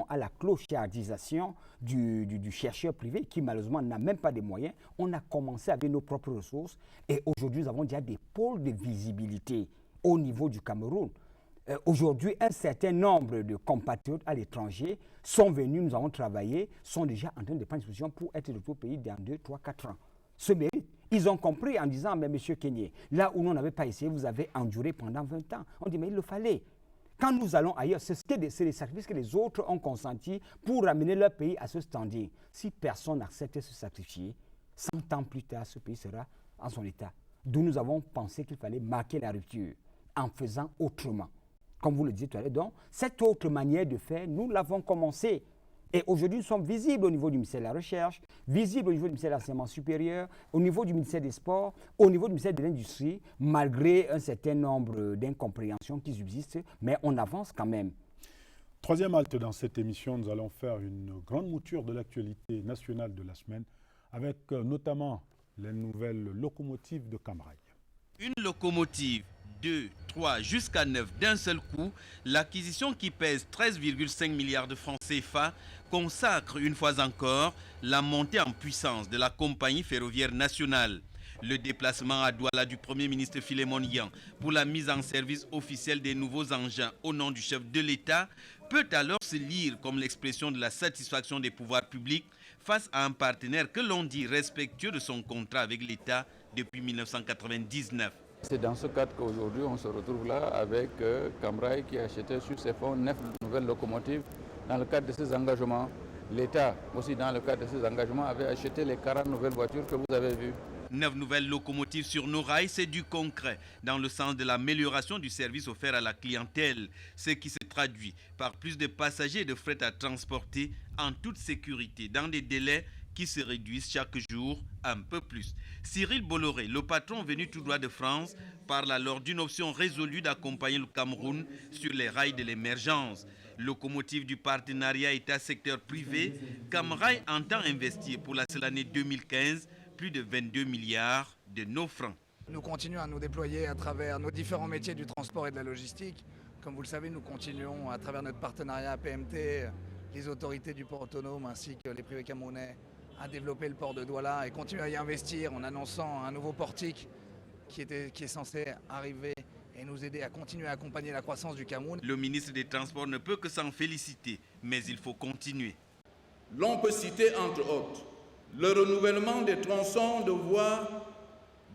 à la clochardisation du chercheur privé qui malheureusement n'a même pas de moyens. On a commencé avec nos propres ressources et aujourd'hui nous avons déjà des pôles de visibilité au niveau du Cameroun. Aujourd'hui, un certain nombre de compatriotes à l'étranger sont venus, nous avons travaillé, sont déjà en train de prendre disposition pour être de tout pays dans 2, 3, 4 ans. Ce mérite. Ils ont compris en disant, mais monsieur Kenyé, là où nous n'avons pas essayé, vous avez enduré pendant 20 ans. On dit, mais il le fallait. Quand nous allons ailleurs, c'est les sacrifices que les autres ont consentis pour ramener leur pays à ce standing. Si personne n'accepte de se sacrifier, 100 ans plus tard, ce pays sera en son état. D'où nous avons pensé qu'il fallait marquer la rupture en faisant autrement. Comme vous le disiez tout à l'heure, donc, cette autre manière de faire, nous l'avons commencé. Et aujourd'hui, nous sommes visibles au niveau du ministère de la Recherche, visibles au niveau du ministère de l'Enseignement supérieur, au niveau du ministère des Sports, au niveau du ministère de l'Industrie, malgré un certain nombre d'incompréhensions qui subsistent, mais on avance quand même. Troisième halte dans cette émission, nous allons faire une grande mouture de l'actualité nationale de la semaine, avec notamment les nouvelles locomotives de Cam Rail. Une locomotive, 2, 3, jusqu'à 9 d'un seul coup, l'acquisition qui pèse 13,5 milliards de francs CFA consacre une fois encore la montée en puissance de la compagnie ferroviaire nationale. Le déplacement à Douala du Premier ministre Philémon Yan pour la mise en service officielle des nouveaux engins au nom du chef de l'État peut alors se lire comme l'expression de la satisfaction des pouvoirs publics face à un partenaire que l'on dit respectueux de son contrat avec l'État depuis 1999. C'est dans ce cadre qu'aujourd'hui on se retrouve là avec Cam Rail qui a acheté sur ses fonds 9 nouvelles locomotives. Dans le cadre de ces engagements, l'État aussi dans le cadre de ces engagements avait acheté les 40 nouvelles voitures que vous avez vues. 9 nouvelles locomotives sur nos rails, c'est du concret, dans le sens de l'amélioration du service offert à la clientèle, ce qui se traduit par plus de passagers et de fret à transporter en toute sécurité, dans des délais qui se réduisent chaque jour un peu plus. Cyril Bolloré, le patron venu tout droit de France, parle alors d'une option résolue d'accompagner le Cameroun sur les rails de l'émergence. Locomotive du partenariat État-secteur privé, Cam Rail entend investir pour la seule année 2015 plus de 22 milliards de nos francs. Nous continuons à nous déployer à travers nos différents métiers du transport et de la logistique. Comme vous le savez, nous continuons à travers notre partenariat PMT, les autorités du port autonome ainsi que les privés camerounais à développer le port de Douala et continuer à y investir en annonçant un nouveau portique qui est censé arriver et nous aider à continuer à accompagner la croissance du Cameroun. Le ministre des Transports ne peut que s'en féliciter, mais il faut continuer. L'on peut citer entre autres le renouvellement des tronçons de voies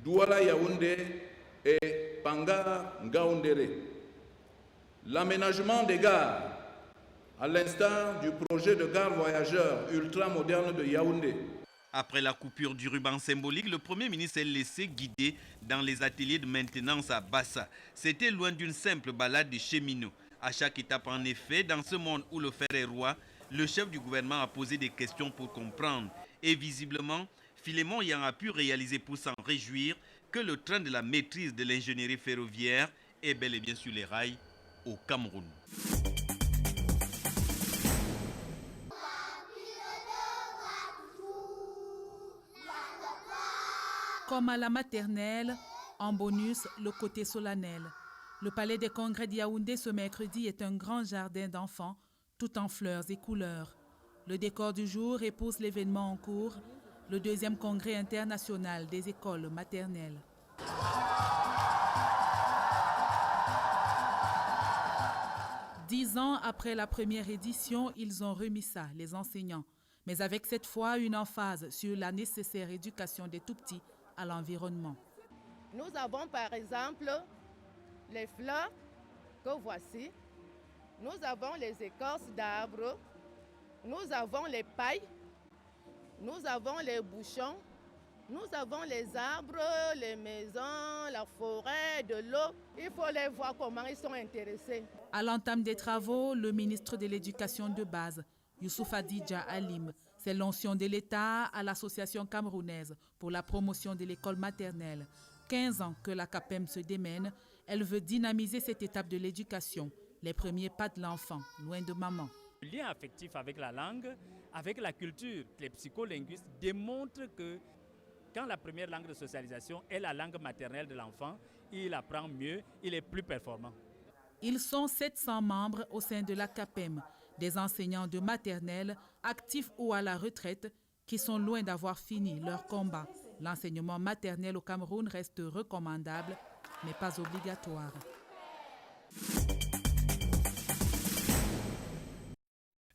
Douala-Yaoundé et Panga-Ngaoundéré, l'aménagement des gares, à l'instar du projet de gare voyageurs ultra-moderne de Yaoundé. Après la coupure du ruban symbolique, le Premier ministre s'est laissé guider dans les ateliers de maintenance à Bassa. C'était loin d'une simple balade de cheminots. À chaque étape, en effet, dans ce monde où le fer est roi, le chef du gouvernement a posé des questions pour comprendre. Et visiblement, Philémon Yan a pu réaliser pour s'en réjouir que le train de la maîtrise de l'ingénierie ferroviaire est bel et bien sur les rails au Cameroun. Comme à la maternelle, en bonus, le côté solennel. Le palais des congrès de Yaoundé ce mercredi est un grand jardin d'enfants, tout en fleurs et couleurs. Le décor du jour épouse l'événement en cours, le 2e congrès international des écoles maternelles. Dix ans après la première édition, ils ont remis ça, les enseignants. Mais avec cette fois une emphase sur la nécessaire éducation des tout-petits à l'environnement. Nous avons par exemple les fleurs que voici. Nous avons les écorces d'arbres. Nous avons les pailles. Nous avons les bouchons. Nous avons les arbres, les maisons, la forêt, de l'eau. Il faut les voir comment ils sont intéressés. À l'entame des travaux, le ministre de l'Éducation de base, Youssouf Adidja Alim, c'est l'onction de l'État à l'Association camerounaise pour la promotion de l'école maternelle. 15 ans que la CAPEM se démène, elle veut dynamiser cette étape de l'éducation, les premiers pas de l'enfant, loin de maman. Le lien affectif avec la langue, avec la culture, les psycholinguistes démontrent que quand la première langue de socialisation est la langue maternelle de l'enfant, il apprend mieux, il est plus performant. Ils sont 700 membres au sein de la CAPEM. des enseignants de maternelle, actifs ou à la retraite, qui sont loin d'avoir fini leur combat. L'enseignement maternel au Cameroun reste recommandable, mais pas obligatoire.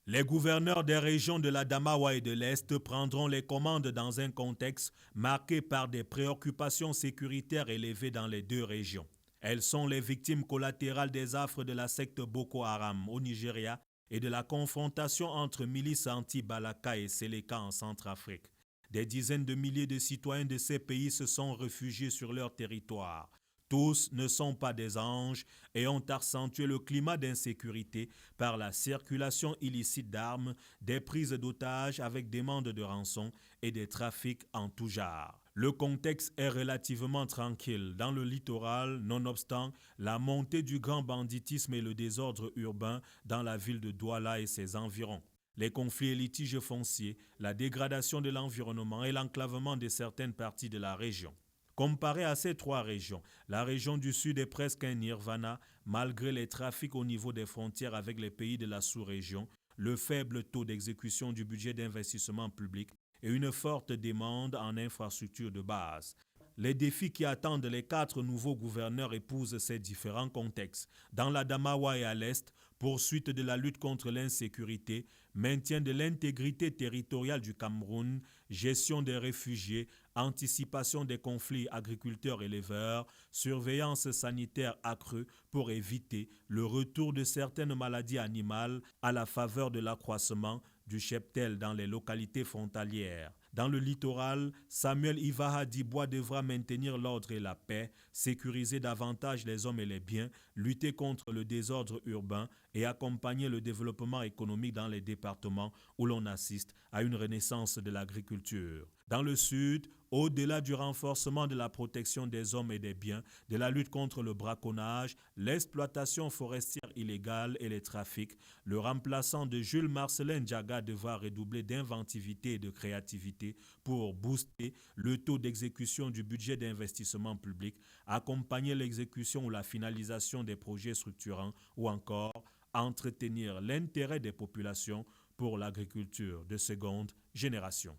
Les gouverneurs des régions de la Damawa et de l'Est prendront les commandes dans un contexte marqué par des préoccupations sécuritaires élevées dans les deux régions. Elles sont les victimes collatérales des affres de la secte Boko Haram au Nigeria et de la confrontation entre milices anti-Balaka et Seleka en Centrafrique. Des dizaines de milliers de citoyens de ces pays se sont réfugiés sur leur territoire. Tous ne sont pas des anges et ont accentué le climat d'insécurité par la circulation illicite d'armes, des prises d'otages avec demande de rançon et des trafics en tout genre. Le contexte est relativement tranquille dans le littoral, nonobstant la montée du grand banditisme et le désordre urbain dans la ville de Douala et ses environs. Les conflits et litiges fonciers, la dégradation de l'environnement et l'enclavement de certaines parties de la région. Comparé à ces trois régions, la région du Sud est presque un nirvana malgré les trafics au niveau des frontières avec les pays de la sous-région, le faible taux d'exécution du budget d'investissement public et une forte demande en infrastructures de base. Les défis qui attendent les 4 nouveaux gouverneurs épousent ces différents contextes. Dans la Damawa et à l'Est, poursuite de la lutte contre l'insécurité, maintien de l'intégrité territoriale du Cameroun, gestion des réfugiés, anticipation des conflits agriculteurs-éleveurs, surveillance sanitaire accrue pour éviter le retour de certaines maladies animales à la faveur de l'accroissement du cheptel dans les localités frontalières. Dans le littoral, Samuel Ivaha Dibois devra maintenir l'ordre et la paix, sécuriser davantage les hommes et les biens, lutter contre le désordre urbain et accompagner le développement économique dans les départements où l'on assiste à une renaissance de l'agriculture. Dans le sud, au-delà du renforcement de la protection des hommes et des biens, de la lutte contre le braconnage, l'exploitation forestière illégale et les trafics, le remplaçant de Jules Marcelin Diaga devra redoubler d'inventivité et de créativité pour booster le taux d'exécution du budget d'investissement public, accompagner l'exécution ou la finalisation des projets structurants ou encore entretenir l'intérêt des populations pour l'agriculture de seconde génération.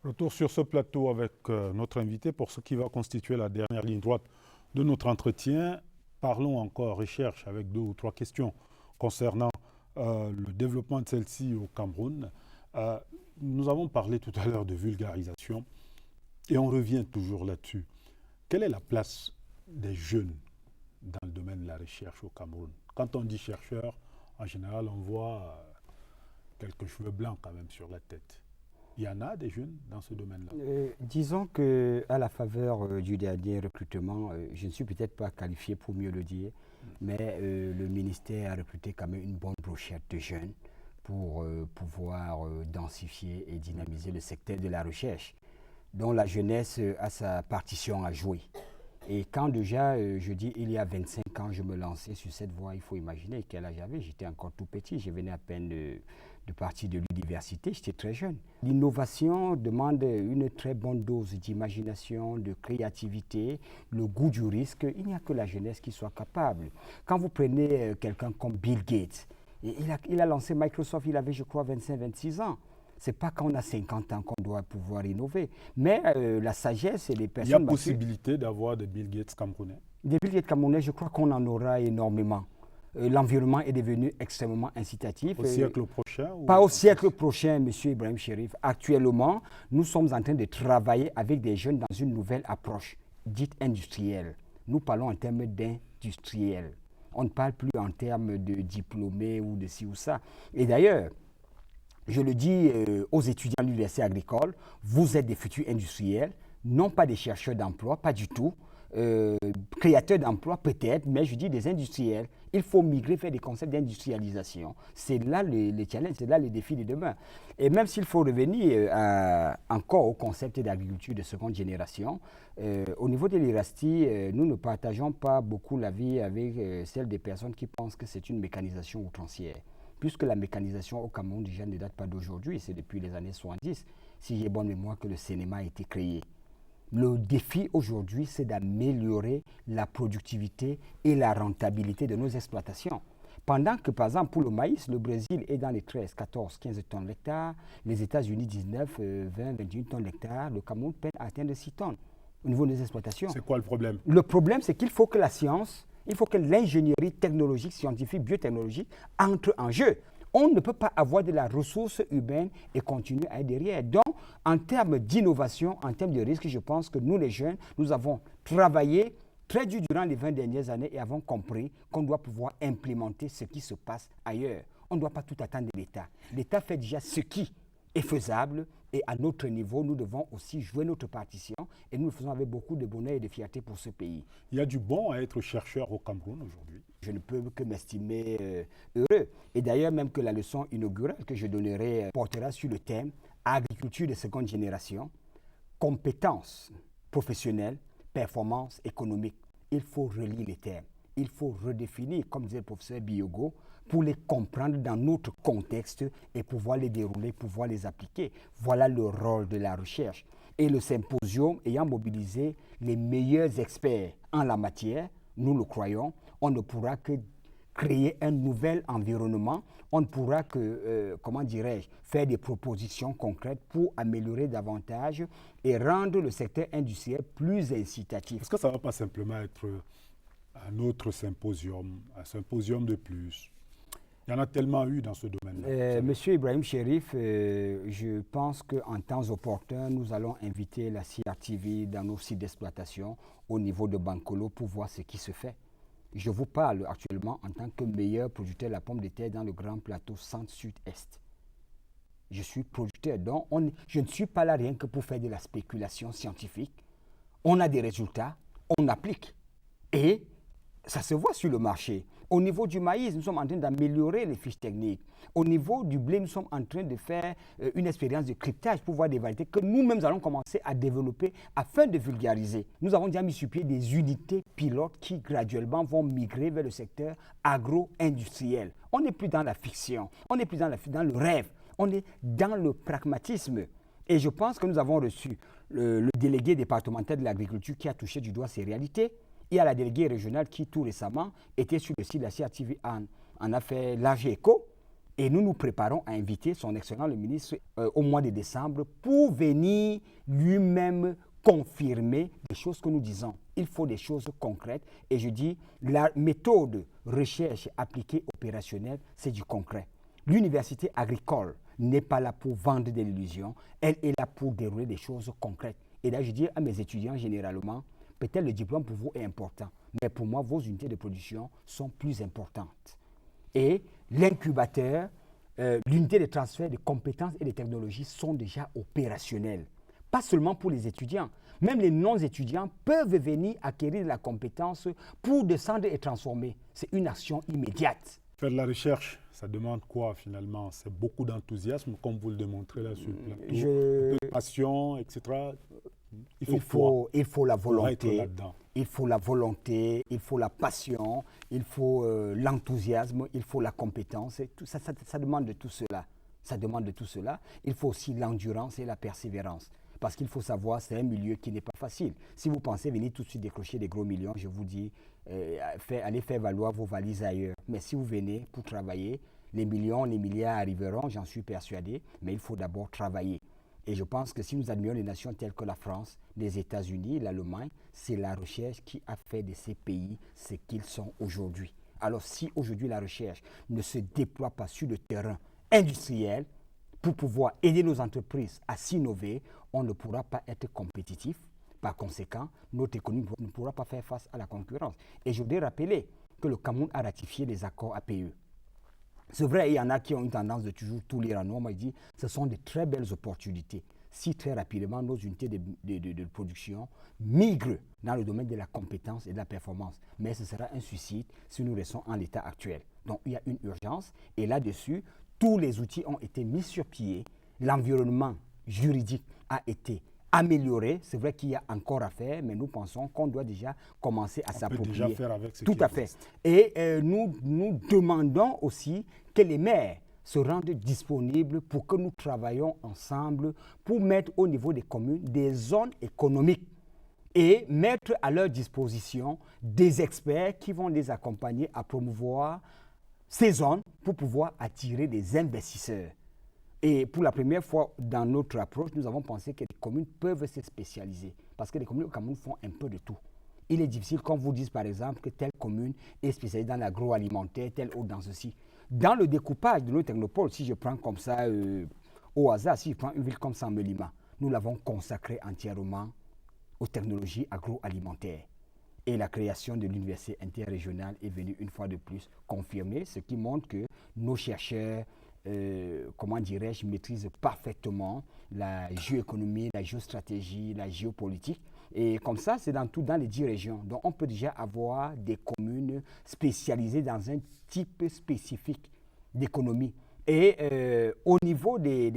Retour sur ce plateau avec notre invité pour ce qui va constituer la dernière ligne droite de notre entretien. Parlons encore recherche avec 2 ou 3 questions concernant le développement de celle-ci au Cameroun. Nous avons parlé tout à l'heure de vulgarisation et on revient toujours là-dessus. Quelle est la place des jeunes dans le domaine de la recherche au Cameroun? Quand on dit chercheur, en général, on voit quelques cheveux blancs quand même sur la tête. Il y en a des jeunes dans ce domaine-là. Disons qu'à la faveur du dernier recrutement, je ne suis peut-être pas qualifié pour mieux le dire, mais le ministère a recruté quand même une bonne brochette de jeunes pour pouvoir densifier et dynamiser le secteur de la recherche, dont la jeunesse a sa partition à jouer. Et quand déjà, je dis, il y a 25 ans, je me lançais sur cette voie, il faut imaginer quel âge j'avais. J'étais encore tout petit, je venais à peine de partir de l'université, j'étais très jeune. L'innovation demande une très bonne dose d'imagination, de créativité, le goût du risque. Il n'y a que la jeunesse qui soit capable. Quand vous prenez quelqu'un comme Bill Gates, il a lancé Microsoft, il avait, je crois, 25-26 ans. Ce n'est pas quand on a 50 ans qu'on doit pouvoir innover. Mais la sagesse et les personnes... Il y a possibilité d'avoir des Bill Gates camerounais? Des Bill Gates camerounais, je crois qu'on en aura énormément. L'environnement est devenu extrêmement incitatif. Au siècle prochain? Pas au siècle prochain, M. Ibrahim Chérif. Actuellement, nous sommes en train de travailler avec des jeunes dans une nouvelle approche, dite industrielle. Nous parlons en termes d'industriel. On ne parle plus en termes de diplômés ou de ci ou ça. Et d'ailleurs, je le dis aux étudiants de l'université agricole, vous êtes des futurs industriels, non pas des chercheurs d'emploi, pas du tout. Créateurs d'emplois peut-être, mais je dis des industriels. Il faut migrer vers des concepts d'industrialisation. C'est là le challenge, c'est là le défi de demain. Et même s'il faut revenir encore au concept d'agriculture de seconde génération, au niveau de l'IRASTI, nous ne partageons pas beaucoup l'avis avec celle des personnes qui pensent que c'est une mécanisation outrancière. Puisque la mécanisation au Cameroun déjà ne date pas d'aujourd'hui, c'est depuis les années 70, si j'ai bonne mémoire, que le cinéma a été créé. Le défi aujourd'hui, c'est d'améliorer la productivité et la rentabilité de nos exploitations. Pendant que, par exemple, pour le maïs, le Brésil est dans les 13, 14, 15 tonnes l'hectare, les États-Unis 19, 20, 21 tonnes l'hectare, le Cameroun peine à atteindre 6 tonnes au niveau des exploitations. C'est quoi le problème? Le problème, c'est qu'il faut que la science, il faut que l'ingénierie technologique, scientifique, biotechnologique entre en jeu. On ne peut pas avoir de la ressource humaine et continuer à être derrière. Donc, en termes d'innovation, en termes de risque, je pense que nous, les jeunes, nous avons travaillé très dur durant les 20 dernières années et avons compris qu'on doit pouvoir implémenter ce qui se passe ailleurs. On ne doit pas tout attendre de l'État. L'État fait déjà ce qui est faisable et à notre niveau, nous devons aussi jouer notre partition et nous le faisons avec beaucoup de bonheur et de fierté pour ce pays. Il y a du bon à être chercheur au Cameroun aujourd'hui. Je ne peux que m'estimer heureux. Et d'ailleurs, même que la leçon inaugurale que je donnerai portera sur le thème agriculture de seconde génération, compétences professionnelles, performance économique. Il faut relier les termes. Il faut redéfinir, comme disait le professeur Biogo, pour les comprendre dans notre contexte et pouvoir les dérouler, pouvoir les appliquer. Voilà le rôle de la recherche. Et le symposium ayant mobilisé les meilleurs experts en la matière, nous le croyons, on ne pourra que créer un nouvel environnement, on ne pourra que, faire des propositions concrètes pour améliorer davantage et rendre le secteur industriel plus incitatif. Est-ce que ça ne va pas simplement être un autre symposium, un symposium de plus? Il y en a tellement eu dans ce domaine-là. Monsieur Ibrahim Chérif, je pense qu'en temps opportun, nous allons inviter la CRTV dans nos sites d'exploitation au niveau de Bankolo pour voir ce qui se fait. Je vous parle actuellement en tant que meilleur producteur de la pomme de terre dans le Grand Plateau Centre-Sud-Est. Je suis producteur, donc je ne suis pas là rien que pour faire de la spéculation scientifique. On a des résultats, on applique et ça se voit sur le marché. Au niveau du maïs, nous sommes en train d'améliorer les fiches techniques. Au niveau du blé, nous sommes en train de faire une expérience de cryptage pour voir des variétés que nous-mêmes allons commencer à développer afin de vulgariser. Nous avons déjà mis sur pied des unités pilotes qui graduellement vont migrer vers le secteur agro-industriel. On n'est plus dans la fiction, on n'est plus dans le rêve, on est dans le pragmatisme. Et je pense que nous avons reçu le délégué départemental de l'agriculture qui a touché du doigt ces réalités. Il y a la déléguée régionale qui, tout récemment, était sur le site de la CRTV en a fait large écho. Et nous nous préparons à inviter son excellent le ministre au mois de décembre pour venir lui-même confirmer les choses que nous disons. Il faut des choses concrètes. Et je dis, la méthode recherche appliquée opérationnelle, c'est du concret. L'université agricole n'est pas là pour vendre de l'illusion. Elle est là pour dérouler des choses concrètes. Et là, je dis à mes étudiants généralement, peut-être le diplôme pour vous est important, mais pour moi, vos unités de production sont plus importantes. Et l'incubateur, l'unité de transfert de compétences et de technologies sont déjà opérationnelles. Pas seulement pour les étudiants, même les non-étudiants peuvent venir acquérir de la compétence pour descendre et transformer. C'est une action immédiate. Faire de la recherche, ça demande quoi finalement? C'est beaucoup d'enthousiasme, comme vous le démontrez là sur le plateau, de passion, etc. Il faut la volonté, il faut la volonté, il faut la passion, il faut l'enthousiasme, il faut la compétence. Tout ça demande de tout cela. Ça demande de tout cela. Il faut aussi l'endurance et la persévérance. Parce qu'il faut savoir, c'est un milieu qui n'est pas facile. Si vous pensez venir tout de suite décrocher des gros millions, je vous dis, allez faire valoir vos valises ailleurs. Mais si vous venez pour travailler, les millions, les milliards arriveront, j'en suis persuadé, mais il faut d'abord travailler. Et je pense que si nous admirons les nations telles que la France, les États-Unis, l'Allemagne, c'est la recherche qui a fait de ces pays ce qu'ils sont aujourd'hui. Alors si aujourd'hui la recherche ne se déploie pas sur le terrain industriel pour pouvoir aider nos entreprises à s'innover, on ne pourra pas être compétitif. Par conséquent, notre économie ne pourra pas faire face à la concurrence. Et je voudrais rappeler que le Cameroun a ratifié les accords APE. C'est vrai, il y en a qui ont une tendance de toujours tout lire en noir. Moi, je dis ce sont de très belles opportunités. Si très rapidement nos unités de production migrent dans le domaine de la compétence et de la performance. Mais ce sera un suicide si nous restons en l'état actuel. Donc il y a une urgence et là-dessus, tous les outils ont été mis sur pied. L'environnement juridique a été amélioré. C'est vrai qu'il y a encore à faire, mais nous pensons qu'on doit déjà commencer à s'approprier. On peut déjà faire avec ce Tout à fait. Et nous demandons aussi que les maires se rendent disponibles pour que nous travaillions ensemble pour mettre au niveau des communes des zones économiques et mettre à leur disposition des experts qui vont les accompagner à promouvoir ces zones pour pouvoir attirer des investisseurs. Et pour la première fois dans notre approche, nous avons pensé que les communes peuvent se spécialiser parce que les communes au Cameroun font un peu de tout. Il est difficile qu'on vous dise par exemple que telle commune est spécialisée dans l'agroalimentaire, telle autre dans ceci. Dans le découpage de nos technopoles, si je prends comme ça au hasard, si je prends une ville comme Saint-Melima, nous l'avons consacrée entièrement aux technologies agroalimentaires. Et la création de l'université interrégionale est venue une fois de plus confirmer, ce qui montre que nos chercheurs, maîtrisent parfaitement la géoéconomie, la géostratégie, la géopolitique. Et comme ça, c'est dans les 10 régions. Donc, on peut déjà avoir des communes spécialisées dans un type spécifique d'économie. Et au niveau des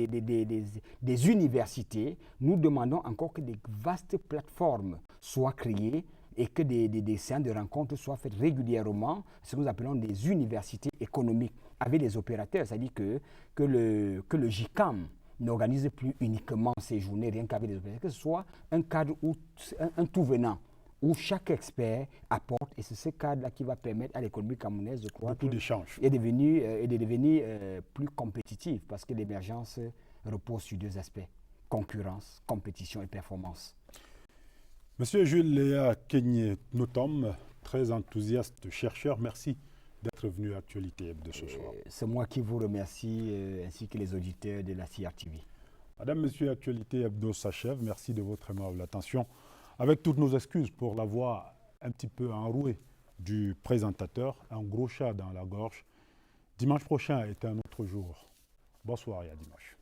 universités, nous demandons encore que des vastes plateformes soient créées et que des séances de rencontres soient faites régulièrement, ce que nous appelons des universités économiques, avec des opérateurs. C'est-à-dire que le GICAM n'organise plus uniquement ces journées rien qu'avec des opérateurs, que ce soit un cadre où un tout venant, où chaque expert apporte, et c'est ce cadre-là qui va permettre à l'économie camerounaise de croître et de devenir plus compétitive, parce que l'émergence repose sur 2 aspects, concurrence, compétition et performance. Monsieur Jules Léa Kenyé-Notom, très enthousiaste chercheur, merci d'être venu à Actualité Hebdo ce soir. C'est moi qui vous remercie, ainsi que les auditeurs de la CRTV. Madame, Monsieur, Actualité Hebdo s'achève. Merci de votre aimable attention. Avec toutes nos excuses pour la voix un petit peu enrouée du présentateur, un gros chat dans la gorge. Dimanche prochain est un autre jour. Bonsoir et à dimanche.